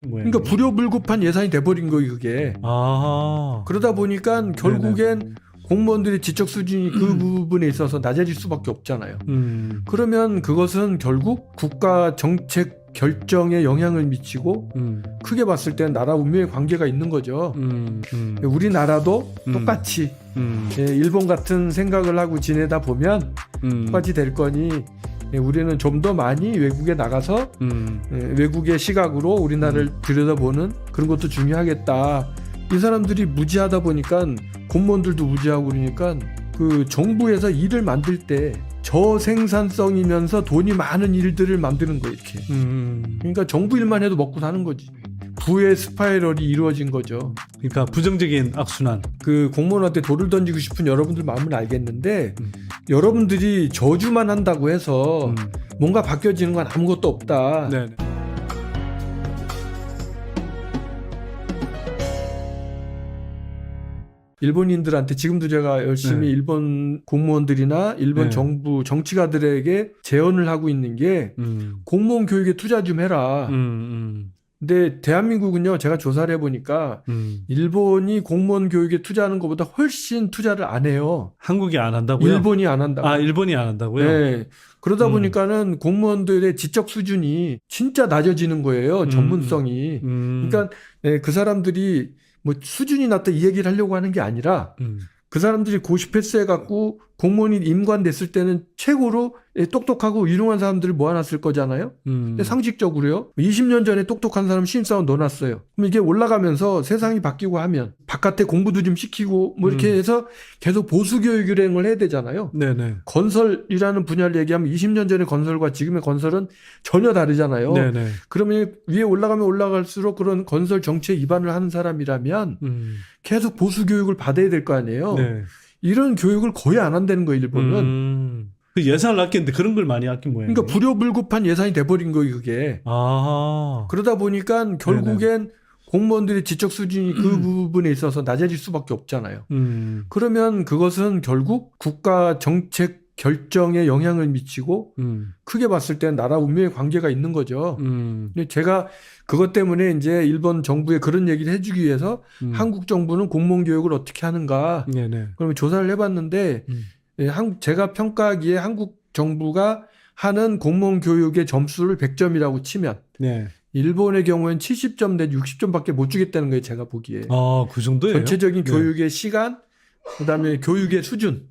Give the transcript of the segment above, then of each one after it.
모양이에요. 그러니까 불효불급한 예산이 돼버린 거예요, 그게. 아. 그러다 보니까 결국엔 공무원들의 지적 수준이 그 부분에 있어서 낮아질 수밖에 없잖아요. 그러면 그것은 결국 국가 정책 결정에 영향을 미치고 크게 봤을 때는 나라 운명에 관계가 있는 거죠. 우리나라도 똑같이 일본 같은 생각을 하고 지내다 보면 똑같이 될 거니 우리는 좀 더 많이 외국에 나가서 외국의 시각으로 우리나라를 들여다보는 그런 것도 중요하겠다. 이 사람들이 무지하다 보니까 공무원들도 무지하고 그러니까 그 정부에서 일을 만들 때 저생산성이면서 돈이 많은 일들을 만드는 거예요, 이렇게. 그러니까 정부 일만 해도 먹고 사는 거지. 부의 스파이럴이 이루어진 거죠. 그러니까 부정적인 악순환. 그 공무원한테 돌을 던지고 싶은 여러분들 마음은 알겠는데 여러분들이 저주만 한다고 해서 뭔가 바뀌어지는 건 아무것도 없다. 네. 일본인들한테 지금도 제가 열심히 일본 공무원들이나 일본 정부 정치가들에게 제언을 하고 있는 게 공무원 교육에 투자 좀 해라. 근데 대한민국은요, 제가 조사를 해보니까 일본이 공무원 교육에 투자하는 것보다 훨씬 투자를 안 해요. 한국이 안 한다고요? 일본이 안 한다고. 아, 일본이 안 한다고요? 네. 그러다 보니까는 공무원들의 지적 수준이 진짜 낮아지는 거예요. 전문성이. 그러니까 그 사람들이 뭐 수준이 낮다 이 얘기를 하려고 하는 게 아니라 그 사람들이 고시 패스해갖고 공무원이 임관됐을 때는 최고로 똑똑하고 유능한 사람들을 모아놨을 거잖아요. 근데 상식적으로요. 20년 전에 똑똑한 사람 신입사원 넣어놨어요. 그럼 이게 올라가면서 세상이 바뀌고 하면 바깥에 공부도 좀 시키고 뭐 이렇게 해서 계속 보수교육 유행을 해야 되잖아요. 네네. 건설이라는 분야를 얘기하면 20년 전의 건설과 지금의 건설은 전혀 다르잖아요. 네네. 그러면 위에 올라가면 올라갈수록 그런 건설 정치에 입안을 하는 사람이라면 계속 보수교육을 받아야 될 거 아니에요. 네. 이런 교육을 거의 안 한다는 거예요, 일본은. 그 예산을 아끼는데 그런 걸 많이 아낀 모양이에요. 그러니까 불효불급한 예산이 돼버린 거예요, 그게. 아. 그러다 보니까 결국엔 공무원들의 지적 수준이 그 부분에 있어서 낮아질 수밖에 없잖아요. 그러면 그것은 결국 국가 정책 결정에 영향을 미치고 크게 봤을 때는 나라 운명에 관계가 있는 거죠. 근데 제가 그것 때문에 이제 일본 정부에 그런 얘기를 해주기 위해서 한국 정부는 공무원 교육을 어떻게 하는가. 네네. 그러면 조사를 해봤는데 제가 평가하기에 한국 정부가 하는 공무원 교육의 점수를 100점이라고 치면 네. 일본의 경우에는 70점 내지 60점밖에 못 주겠다는 거예요, 제가 보기에. 아, 그 정도예요? 전체적인 교육의 시간, 그다음에 교육의 수준.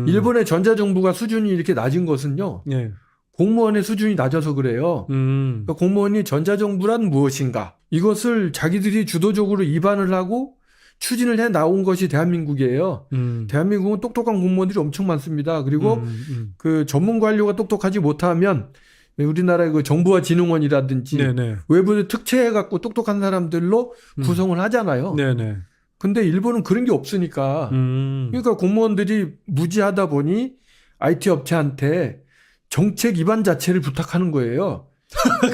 일본의 전자정부가 수준이 이렇게 낮은 것은요. 네. 공무원의 수준이 낮아서 그래요. 그러니까 공무원이 전자정부란 무엇인가. 이것을 자기들이 주도적으로 입안을 하고 추진을 해 나온 것이 대한민국이에요. 대한민국은 똑똑한 공무원들이 엄청 많습니다. 그리고 그 전문 관료가 똑똑하지 못하면 우리나라의 그 정보화진흥원이라든지 네네. 외부를 특채해갖고 똑똑한 사람들로 구성을 하잖아요. 네네. 근데 일본은 그런 게 없으니까. 그러니까 공무원들이 무지하다 보니 IT 업체한테 정책 위반 자체를 부탁하는 거예요.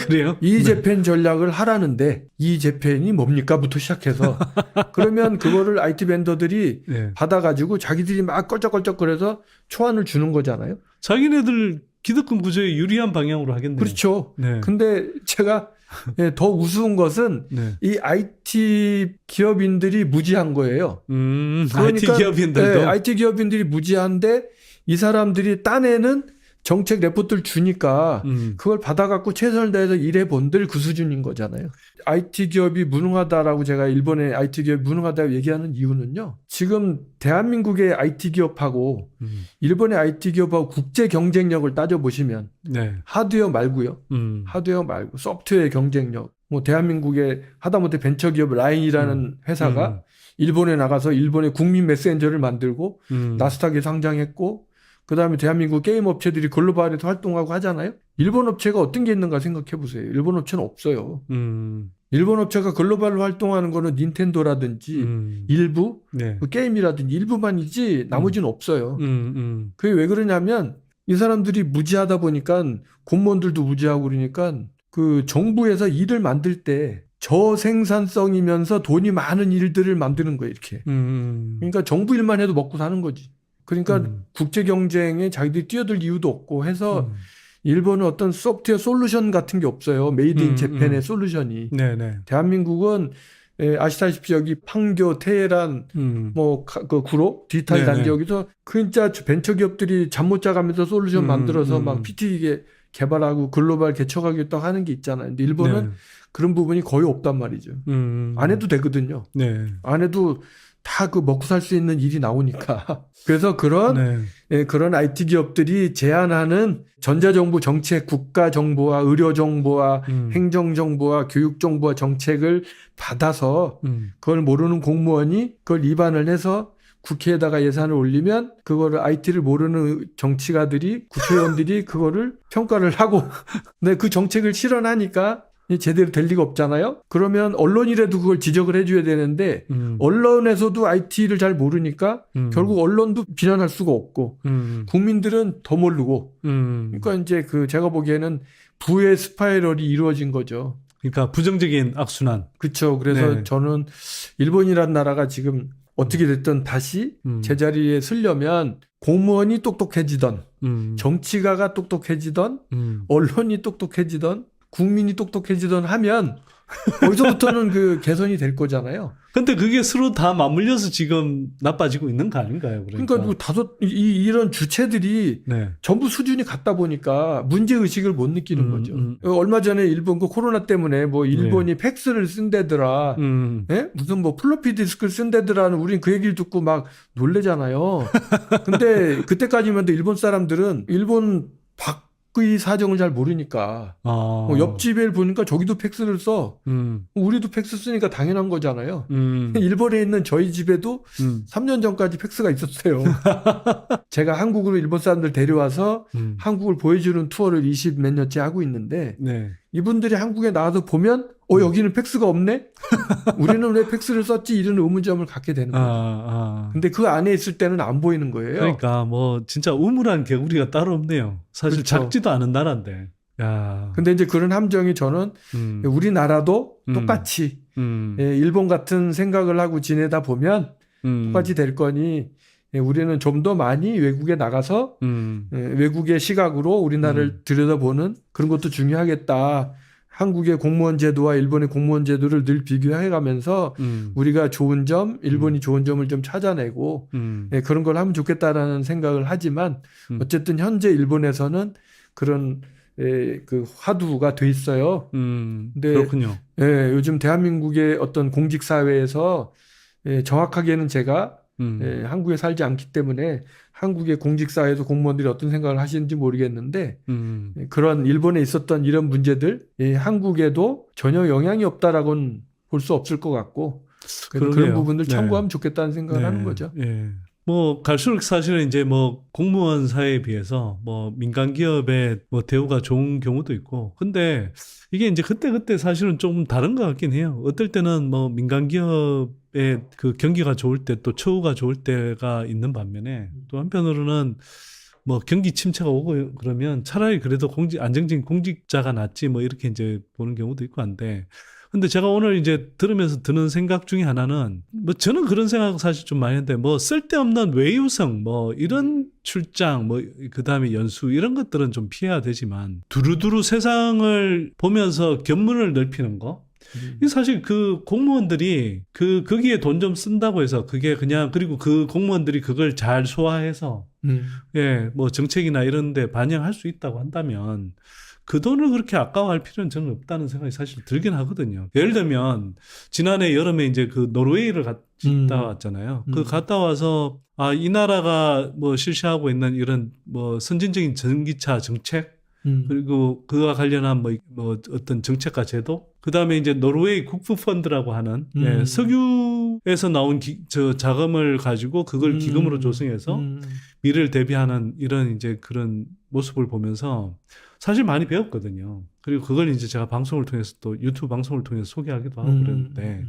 그래요? 이재팬 전략을 하라는데 이재팬이 뭡니까?부터 시작해서 그러면 그거를 IT 벤더들이 네. 받아가지고 자기들이 막 껄쩍껄쩍거려서 초안을 주는 거잖아요. 자기네들 기득권 구조에 유리한 방향으로 하겠네요. 그렇죠. 네. 근데 제가 더 우스운 것은 네. 이 IT 기업인들이 무지한 거예요. IT 기업인들도. 네, IT 기업인들이 무지한데 이 사람들이 딴에는 정책 레포트를 주니까 그걸 받아갖고 최선을 다해서 일해본들 그 수준인 거잖아요. IT 기업이 무능하다라고 제가 일본의 IT 기업이 무능하다고 얘기하는 이유는요. 지금 대한민국의 IT 기업하고 일본의 IT 기업하고 국제 경쟁력을 따져보시면 네. 하드웨어 말고요. 하드웨어 말고 소프트웨어 경쟁력. 뭐 대한민국의 하다못해 벤처기업 라인이라는 회사가 일본에 나가서 일본의 국민 메신저를 만들고 나스닥에 상장했고 그다음에 대한민국 게임 업체들이 글로벌에서 활동하고 하잖아요. 일본 업체가 어떤 게 있는가 생각해 보세요. 일본 업체는 없어요. 일본 업체가 글로벌로 활동하는 거는 닌텐도라든지 일부 네. 그 게임이라든지 일부만이지 나머지는 없어요. 그게 왜 그러냐면 이 사람들이 무지하다 보니까 공무원들도 무지하고 그러니까 그 정부에서 일을 만들 때 저생산성이면서 돈이 많은 일들을 만드는 거예요. 이렇게. 그러니까 정부 일만 해도 먹고 사는 거지. 그러니까 국제 경쟁에 자기들이 뛰어들 이유도 없고 해서 일본은 어떤 소프트웨어 솔루션 같은 게 없어요. 메이드 인 재팬의 솔루션이. 네네. 대한민국은 아시다시피 여기 판교, 테헤란, 그 구로, 디지털 네네. 단지 여기서 진짜 벤처 기업들이 잠 못 자가면서 솔루션 만들어서 막 PT 개발하고 글로벌 개척하겠다 하는 게 있잖아요. 근데 일본은 네. 그런 부분이 거의 없단 말이죠. 안 해도 되거든요. 네. 안 해도 다 그 먹고 살 수 있는 일이 나오니까. 그래서 그런 그런 IT 기업들이 제안하는 전자정부 정책, 국가정보와 의료정보와 행정정보와 교육정보와 정책을 받아서 그걸 모르는 공무원이 그걸 입안을 해서 국회에다가 예산을 올리면 그거를 IT를 모르는 정치가들이 국회의원들이 그거를 평가를 하고 네, 그 정책을 실현하니까 제대로 될 리가 없잖아요. 그러면 언론이라도 그걸 지적을 해줘야 되는데 언론에서도 IT를 잘 모르니까 결국 언론도 비난할 수가 없고 국민들은 더 모르고 그러니까 이제 제가 보기에는 부의 스파이럴이 이루어진 거죠. 그러니까 부정적인 악순환. 그렇죠. 그래서 네. 저는 일본이라는 나라가 지금 어떻게 됐든 다시 제자리에 서려면 공무원이 똑똑해지던 정치가가 똑똑해지던 언론이 똑똑해지던 국민이 똑똑해지던 하면 거기서부터는 그 개선이 될 거잖아요. 근데 그게 서로 다 맞물려서 지금 나빠지고 있는 거 아닌가요? 그러니까 뭐 이런 주체들이 네. 전부 수준이 같다 보니까 문제의식을 못 느끼는 거죠. 얼마 전에 일본 그 코로나 때문에 뭐 일본이 팩스를 쓴다더라. 예? 무슨 뭐 플로피 디스크를 쓴다더라는 우린 그 얘기를 듣고 막 놀래잖아요. 근데 그때까지만 해도 일본 사람들은 일본 밖의 사정을 잘 모르니까 옆집에 보니까 저기도 팩스를 써. 우리도 팩스 쓰니까 당연한 거잖아요. 일본에 있는 저희 집에도 3년 전까지 팩스가 있었어요. 제가 한국으로 일본 사람들 데려와서 한국을 보여주는 투어를 20 몇 년째 하고 있는데 네. 이분들이 한국에 나와서 보면 여기는 팩스가 없네? 우리는 왜 팩스를 썼지? 이런 의문점을 갖게 되는 거죠. 근데 그 안에 있을 때는 안 보이는 거예요. 그러니까 뭐 진짜 우물한 개구리가 따로 없네요. 사실 그렇죠. 작지도 않은 나라인데. 야. 근데 이제 그런 함정이 저는 우리나라도 똑같이 일본 같은 생각을 하고 지내다 보면 똑같이 될 거니 우리는 좀 더 많이 외국에 나가서 외국의 시각으로 우리나라를 들여다보는 그런 것도 중요하겠다. 한국의 공무원 제도와 일본의 공무원 제도를 늘 비교해가면서 우리가 좋은 점, 일본이 좋은 점을 좀 찾아내고 그런 걸 하면 좋겠다라는 생각을 하지만 어쨌든 현재 일본에서는 그런 그 화두가 돼 있어요. 근데 그렇군요. 요즘 대한민국의 어떤 공직 사회에서 정확하게는 제가 한국에 살지 않기 때문에 한국의 공직사회에서 공무원들이 어떤 생각을 하시는지 모르겠는데 그런 일본에 있었던 이런 문제들 한국에도 전혀 영향이 없다라고는 볼 수 없을 것 같고 그런 부분들 참고하면 좋겠다는 생각을 하는 거죠. 뭐 갈수록 사실은 이제 뭐 공무원 사회에 비해서 뭐 민간 기업의 뭐 대우가 좋은 경우도 있고 근데 이게 이제 그때 사실은 좀 다른 것 같긴 해요. 어떨 때는 뭐 민간 기업의 그 경기가 좋을 때 또 처우가 좋을 때가 있는 반면에 또 한편으로는 뭐 경기 침체가 오고 그러면 차라리 그래도 안정적인 공직자가 낫지 뭐 이렇게 이제 보는 경우도 있고 한데 근데 제가 오늘 이제 들으면서 드는 생각 중에 하나는 뭐 저는 그런 생각 사실 좀 많이 했는데 뭐 쓸데없는 외유성 뭐 이런 출장 뭐 그다음에 연수 이런 것들은 좀 피해야 되지만 두루두루 세상을 보면서 견문을 넓히는 거 이 사실 그 공무원들이 거기에 돈 좀 쓴다고 해서 그게 그냥 그리고 그 공무원들이 그걸 잘 소화해서 뭐 정책이나 이런 데 반영할 수 있다고 한다면 그 돈을 그렇게 아까워할 필요는 저는 없다는 생각이 사실 들긴 하거든요. 예를 들면 지난해 여름에 이제 그 노르웨이를 갔다 왔잖아요. 그 갔다 와서 이 나라가 뭐 실시하고 있는 이런 뭐 선진적인 전기차 정책 그리고 그와 관련한 뭐 어떤 정책과 제도 그다음에 이제 노르웨이 국부펀드라고 하는 석유에서 나온 저 자금을 가지고 그걸 기금으로 조성해서 미래를 대비하는 이런 이제 그런 모습을 보면서 사실 많이 배웠거든요. 그리고 그걸 이제 제가 방송을 통해서 또 유튜브 방송을 통해서 소개하기도 하고 그랬는데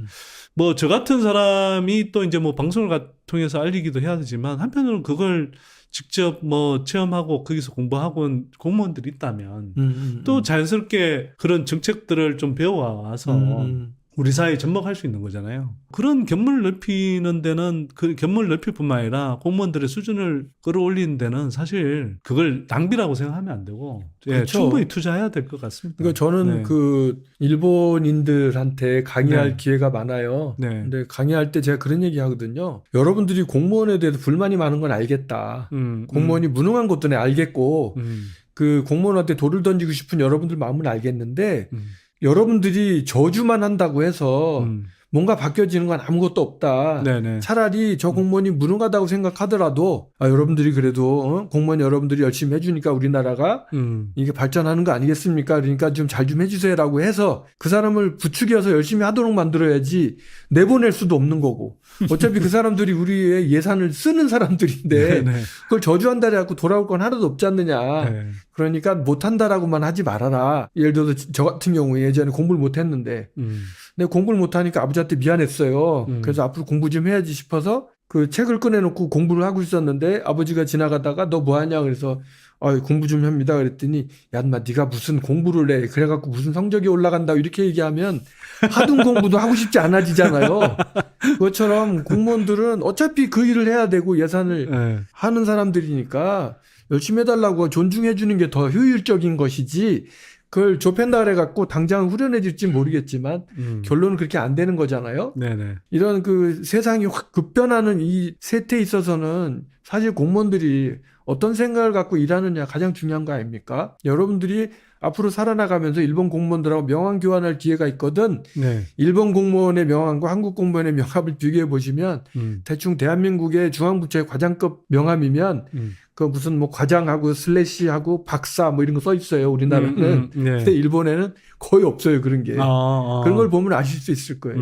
뭐 저 같은 사람이 또 이제 뭐 방송을 통해서 알리기도 해야 되지만 한편으로는 그걸 직접 뭐 체험하고 거기서 공부하고 온 공무원들이 있다면 또 자연스럽게 그런 정책들을 좀 배워와서 우리 사회에 접목할 수 있는 거잖아요. 그런 견문을 넓히는 데는 그 견문을 넓힐 뿐만 아니라 공무원들의 수준을 끌어올리는 데는 사실 그걸 낭비라고 생각하면 안 되고 예, 그렇죠. 충분히 투자해야 될 것 같습니다. 그러니까 저는 네. 그 일본인들한테 강의할 네. 기회가 많아요. 네. 근데 강의할 때 제가 그런 얘기 하거든요. 여러분들이 공무원에 대해서 불만이 많은 건 알겠다. 공무원이 무능한 것도 내 알겠고 그 공무원한테 돌을 던지고 싶은 여러분들 마음은 알겠는데 여러분들이 저주만 한다고 해서 뭔가 바뀌어지는 건 아무것도 없다. 네네. 차라리 저 공무원이 무능하다고 생각하더라도 여러분들이 그래도 공무원 여러분들이 열심히 해주니까 우리나라가 이게 발전하는 거 아니겠습니까? 그러니까 좀 잘 좀 해주세요라고 해서 그 사람을 부추겨서 열심히 하도록 만들어야지 내보낼 수도 없는 거고 어차피 그 사람들이 우리의 예산을 쓰는 사람들인데 네네. 그걸 저주한다 해갖고 돌아올 건 하나도 없지 않느냐. 네. 그러니까 못한다라고만 하지 말아라. 예를 들어서 저 같은 경우에 예전에 공부를 못했는데 근데 공부를 못하니까 아버지한테 미안했어요. 그래서 앞으로 공부 좀 해야지 싶어서 그 책을 꺼내놓고 공부를 하고 있었는데 아버지가 지나가다가 너 뭐하냐 그래서 공부 좀 합니다 그랬더니 야 인마 네가 무슨 공부를 해 그래갖고 무슨 성적이 올라간다 이렇게 얘기하면 하등 공부도 하고 싶지 않아지잖아요. 그것처럼 공무원들은 어차피 그 일을 해야 되고 예산을 네. 하는 사람들이니까 열심히 해달라고 존중해 주는 게 더 효율적인 것이지 그걸 좁힌다 그래갖고 당장 후련해질지 모르겠지만 결론은 그렇게 안 되는 거잖아요. 네네. 이런 그 세상이 확 급변하는 이 세태에 있어서는 사실 공무원들이 어떤 생각을 갖고 일하느냐 가장 중요한 거 아닙니까? 여러분들이 앞으로 살아나가면서 일본 공무원들하고 명함 교환할 기회가 있거든. 네. 일본 공무원의 명함과 한국 공무원의 명함을 비교해 보시면 대충 대한민국의 중앙부처의 과장급 명함이면 그 무슨 뭐 과장하고 슬래시하고 박사 뭐 이런 거 써 있어요. 우리나라는. 네. 근데 일본에는 거의 없어요. 그런 게. 그런 걸 보면 아실 수 있을 거예요.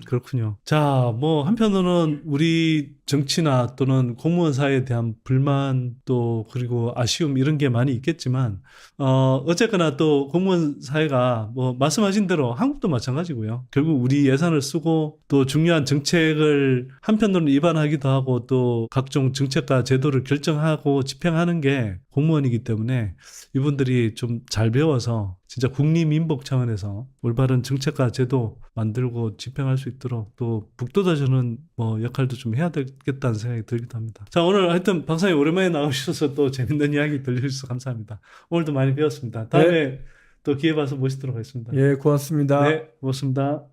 그렇군요. 자, 뭐 한편으로는 우리 정치나 또는 공무원 사회에 대한 불만 또 그리고 아쉬움 이런 게 많이 있겠지만 어쨌거나 또 공무원 사회가 뭐 말씀하신 대로 한국도 마찬가지고요. 결국 우리 예산을 쓰고 또 중요한 정책을 한편으로는 입안하기도 하고 또 각종 정책과 제도를 결정하고 집행하는 게 공무원이기 때문에 이분들이 좀 잘 배워서 진짜 국리민복 차원에서 올바른 정책과 제도 만들고 집행할 수 있도록 또 북돋아주는 뭐 역할도 좀 해야 되겠다는 생각이 들기도 합니다. 자, 오늘 하여튼 박사님 오랜만에 나오셔서 또 재밌는 이야기 들려주셔서 감사합니다. 오늘도 많이 배웠습니다. 다음에 또 기회 봐서 모시도록 하겠습니다. 예, 고맙습니다. 네, 고맙습니다.